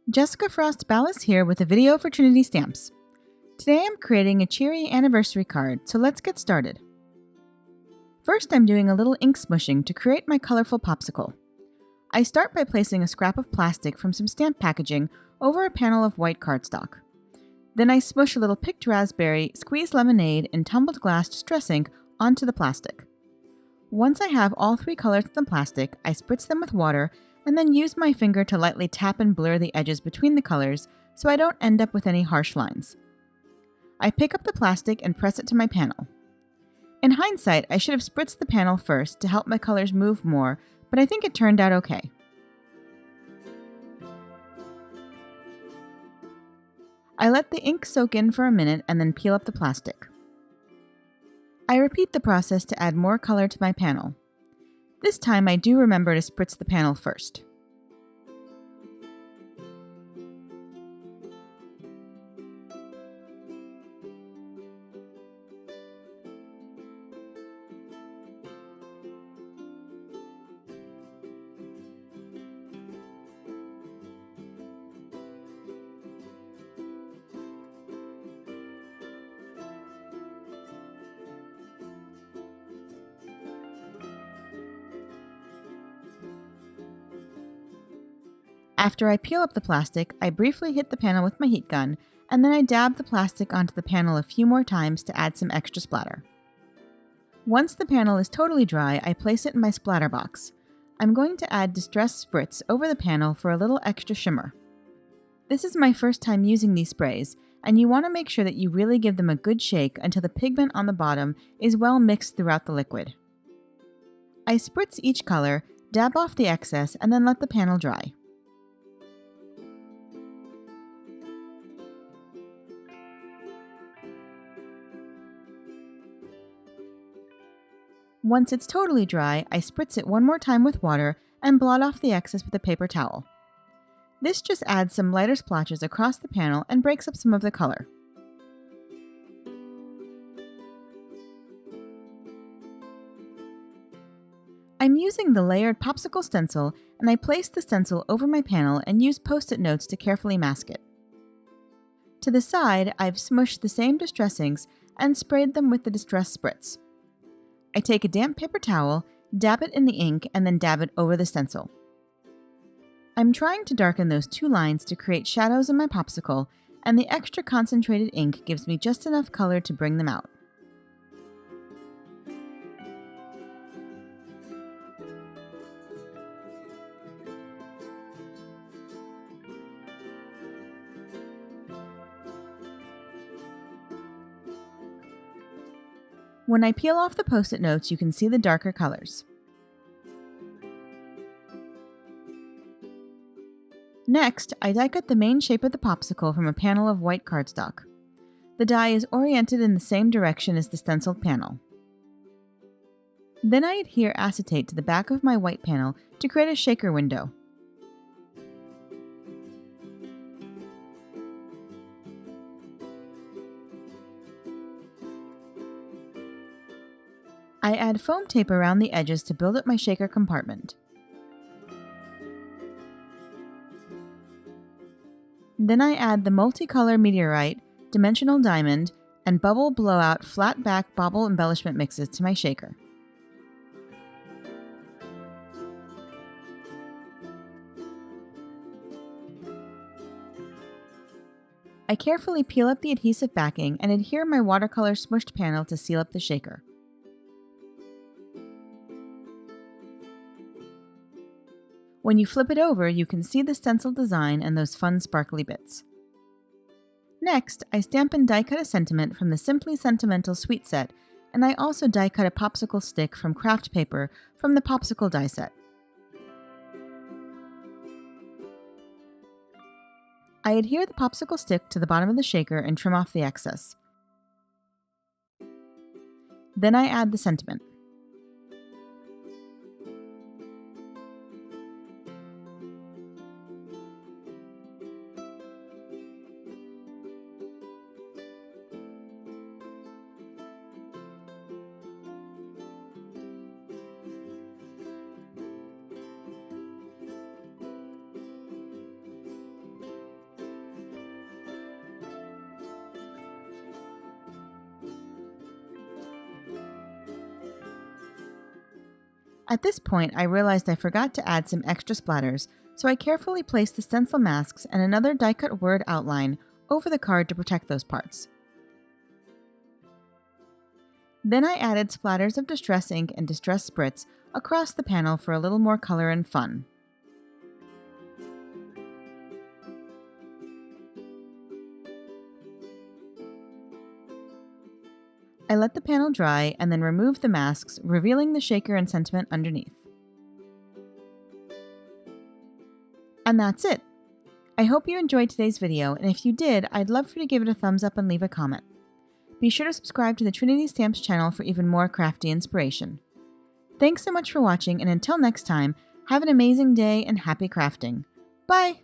Jessica Frost-Ballas here with a video for Trinity Stamps. Today I'm creating a cheery anniversary card, so let's get started. First I'm doing a little ink smooshing to create my colorful popsicle. I start by placing a scrap of plastic from some stamp packaging over a panel of white cardstock. Then I smush a little picked raspberry, squeezed lemonade, and tumbled glass distress ink onto the plastic. Once I have all three colors in the plastic, I spritz them with water and then use my finger to lightly tap and blur the edges between the colors so I don't end up with any harsh lines. I pick up the plastic and press it to my panel. In hindsight, I should have spritzed the panel first to help my colors move more, but I think it turned out okay. I let the ink soak in for a minute and then peel up the plastic. I repeat the process to add more color to my panel. This time I do remember to spritz the panel first. After I peel up the plastic, I briefly hit the panel with my heat gun, and then I dab the plastic onto the panel a few more times to add some extra splatter. Once the panel is totally dry, I place it in my splatter box. I'm going to add Distress Spritz over the panel for a little extra shimmer. This is my first time using these sprays, and you want to make sure that you really give them a good shake until the pigment on the bottom is well mixed throughout the liquid. I spritz each color, dab off the excess, and then let the panel dry. Once it's totally dry, I spritz it one more time with water and blot off the excess with a paper towel. This just adds some lighter splotches across the panel and breaks up some of the color. I'm using the layered popsicle stencil, and I place the stencil over my panel and use post-it notes to carefully mask it. To the side, I've smushed the same distress inks and sprayed them with the Distress Spritz. I take a damp paper towel, dab it in the ink, and then dab it over the stencil. I'm trying to darken those two lines to create shadows in my popsicle, and the extra concentrated ink gives me just enough color to bring them out. When I peel off the post-it notes, you can see the darker colors. Next, I die cut the main shape of the popsicle from a panel of white cardstock. The die is oriented in the same direction as the stenciled panel. Then I adhere acetate to the back of my white panel to create a shaker window. I add foam tape around the edges to build up my shaker compartment. Then I add the multicolor meteorite, dimensional diamond, and bubble blowout flat back bauble embellishment mixes to my shaker. I carefully peel up the adhesive backing and adhere my watercolor smushed panel to seal up the shaker. When you flip it over, you can see the stencil design and those fun sparkly bits. Next, I stamp and die cut a sentiment from the Simply Sentimental Sweet Set, and I also die cut a popsicle stick from craft paper from the Popsicle die set. I adhere the popsicle stick to the bottom of the shaker and trim off the excess. Then I add the sentiment. At this point, I realized I forgot to add some extra splatters, so I carefully placed the stencil masks and another die-cut word outline over the card to protect those parts. Then I added splatters of Distress ink and Distress spritz across the panel for a little more color and fun. I let the panel dry and then removed the masks, revealing the shaker and sentiment underneath. And that's it! I hope you enjoyed today's video, and if you did, I'd love for you to give it a thumbs up and leave a comment. Be sure to subscribe to the Trinity Stamps channel for even more crafty inspiration. Thanks so much for watching, and until next time, have an amazing day and happy crafting. Bye!